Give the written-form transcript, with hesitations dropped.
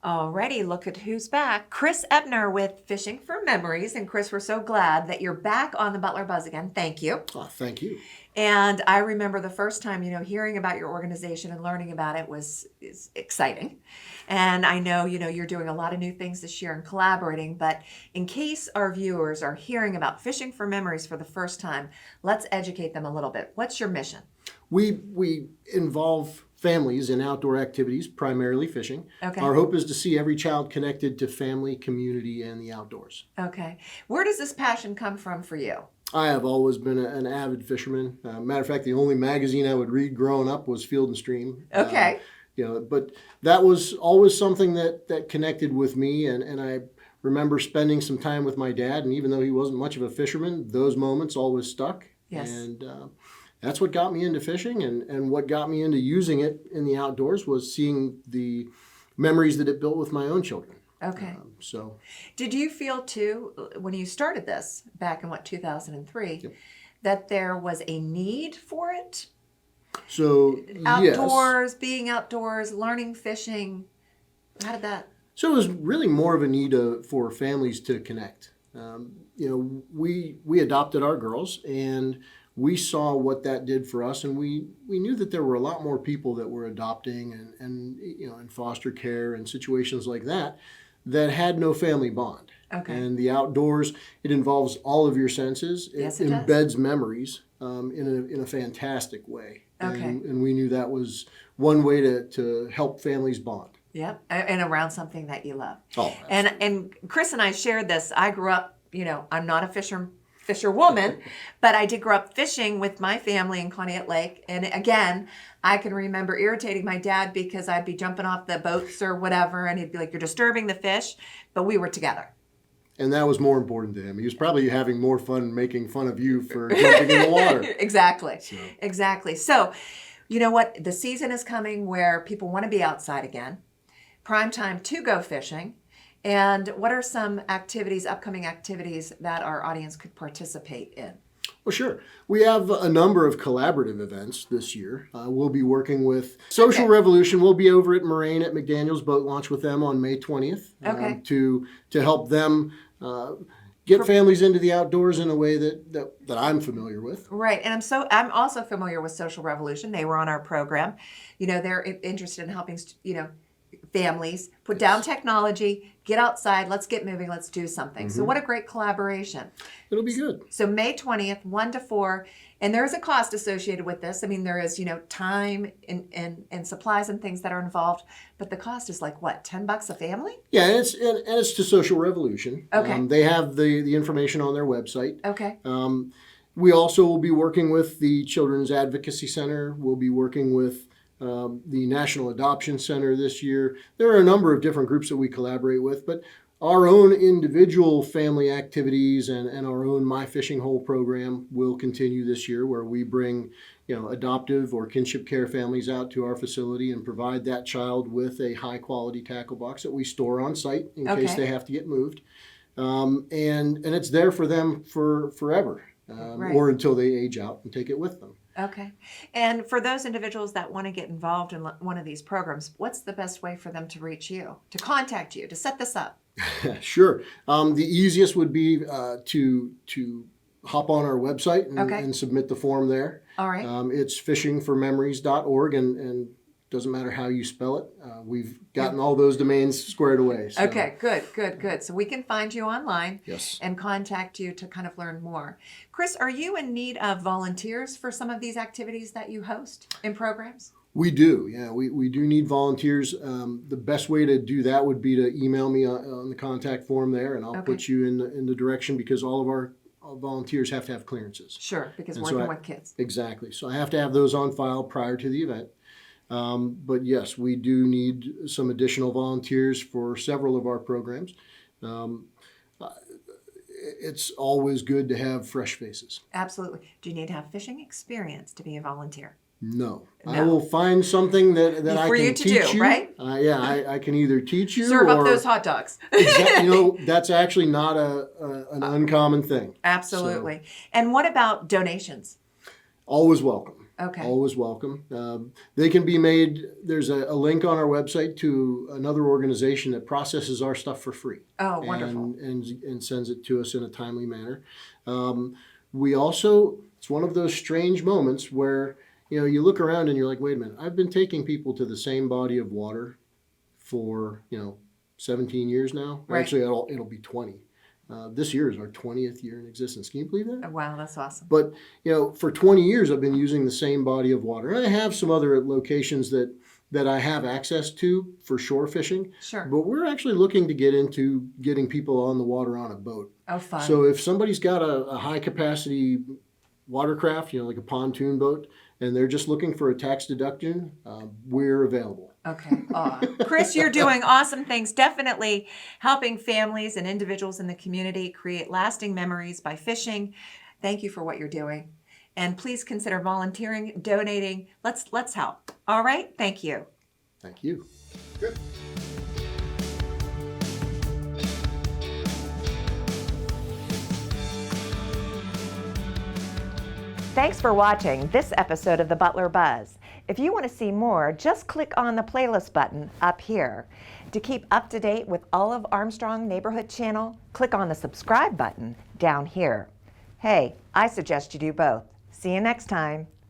Alrighty, look at who's back. Chris Ebner with Fishing for Memories. And Chris, we're so glad that you're back on the Butler Buzz again. Thank you. Oh, thank you. And I remember the first time, hearing about your organization and learning about it is exciting. And I know, you're doing a lot of new things this year and collaborating, but in case our viewers are hearing about Fishing for Memories for the first time, let's educate them a little bit. What's your mission? We involve families in outdoor activities, primarily fishing. Okay. Our hope is to see every child connected to family, community, and the outdoors. Okay. Where does this passion come from for you? I have always been an avid fisherman. Matter of fact, the only magazine I would read growing up was Field and Stream. Okay. But that was always something that connected with me, and I remember spending some time with my dad, and even though he wasn't much of a fisherman, those moments always stuck. Yes. And that's what got me into fishing, and what got me into using it in the outdoors was seeing the memories that it built with my own children. Okay. So, did you feel too, when you started this back in 2003, Yep. that there was a need for it? So Outdoors, yes. being outdoors, learning fishing. How did that? So it was really more of a need for families to connect. We adopted our girls, and we saw what that did for us, and we knew that there were a lot more people that were adopting and in foster care and situations like that had no family bond. Okay. And the outdoors, it involves all of your senses. Yes, it it does. embeds memories in a fantastic way. Okay. And we knew that was one way to help families bond. Yep. And around something that you love. Oh, And Chris and I shared this. I grew up, I'm not a fisherwoman, but I did grow up fishing with my family in Conneaut Lake. And again, I can remember irritating my dad because I'd be jumping off the boats or whatever, and he'd be like, "You're disturbing the fish," but we were together. And that was more important to him. He was probably having more fun making fun of you for jumping in the water. Exactly. Exactly. So, you know what? The season is coming where people want to be outside again. Prime time to go fishing. And what are some upcoming activities that our audience could participate in? Well, sure. We have a number of collaborative events this year. We'll be working with Social Revolution. We'll be over at Moraine at McDaniel's Boat Launch with them on May 20th to help them get families into the outdoors in a way that I'm familiar with. Right. And I'm also familiar with Social Revolution. They were on our program. They're interested in helping, families put down technology, get outside, let's get moving, let's do something. So what a great collaboration. It'll be good. So May 20th, 1 to 4, and there is a cost associated with this. I mean, there is, time and supplies and things that are involved, but the cost is like what, $10 a family? Yeah, and it's to Social Revolution. Okay. They have the information on their website. Okay. We also will be working with the Children's Advocacy Center. We'll be working with the National Adoption Center this year. There are a number of different groups that we collaborate with, but our own individual family activities and our own My Fishing Hole program will continue this year, where we bring adoptive or kinship care families out to our facility and provide that child with a high quality tackle box that we store on site in case they have to get moved. And it's there for them for forever or until they age out and take it with them. Okay. And for those individuals that want to get involved in one of these programs, what's the best way for them to reach you, to contact you, to set this up? Sure. The easiest would be to hop on our website and submit the form there. All right. It's fishingformemories.org, and doesn't matter how you spell it. We've gotten all those domains squared away. So. Okay, good. So we can find you online Yes. and contact you to kind of learn more. Chris, are you in need of volunteers for some of these activities that you host in programs? We do, yeah. We do need volunteers. The best way to do that would be to email me on the contact form there, and I'll put you in the direction, because all of our volunteers have to have clearances. Sure, because working with kids. Exactly. So I have to have those on file prior to the event. But yes, we do need some additional volunteers for several of our programs. It's always good to have fresh faces. Absolutely. Do you need to have fishing experience to be a volunteer? No. I will find something that I can teach you. For you to do, right? I can either teach you Serve or up those hot dogs. That's actually not an uncommon thing. Absolutely. So. And what about donations? Always welcome. Okay. Always welcome. They can be made, there's a link on our website to another organization that processes our stuff for free. Oh, wonderful. And sends it to us in a timely manner. We also, it's one of those strange moments where, you look around and you're like, wait a minute, I've been taking people to the same body of water for, 17 years now. Right. Actually, it'll be 20. This year is our 20th year in existence. Can you believe that? Wow, that's awesome. But, for 20 years, I've been using the same body of water. And I have some other locations that I have access to for shore fishing. Sure. But we're actually looking to get into getting people on the water on a boat. Oh, fun. So if somebody's got a high capacity watercraft, like a pontoon boat, and they're just looking for a tax deduction, we're available. Okay. Chris, you're doing awesome things. Definitely helping families and individuals in the community create lasting memories by fishing. Thank you for what you're doing. And please consider volunteering, donating. Let's help. All right? Thank you. Thank you. Good. Thanks for watching this episode of the Butler Buzz. If you want to see more, just click on the playlist button up here. To keep up to date with all of Armstrong Neighborhood Channel, click on the subscribe button down here. Hey, I suggest you do both. See you next time.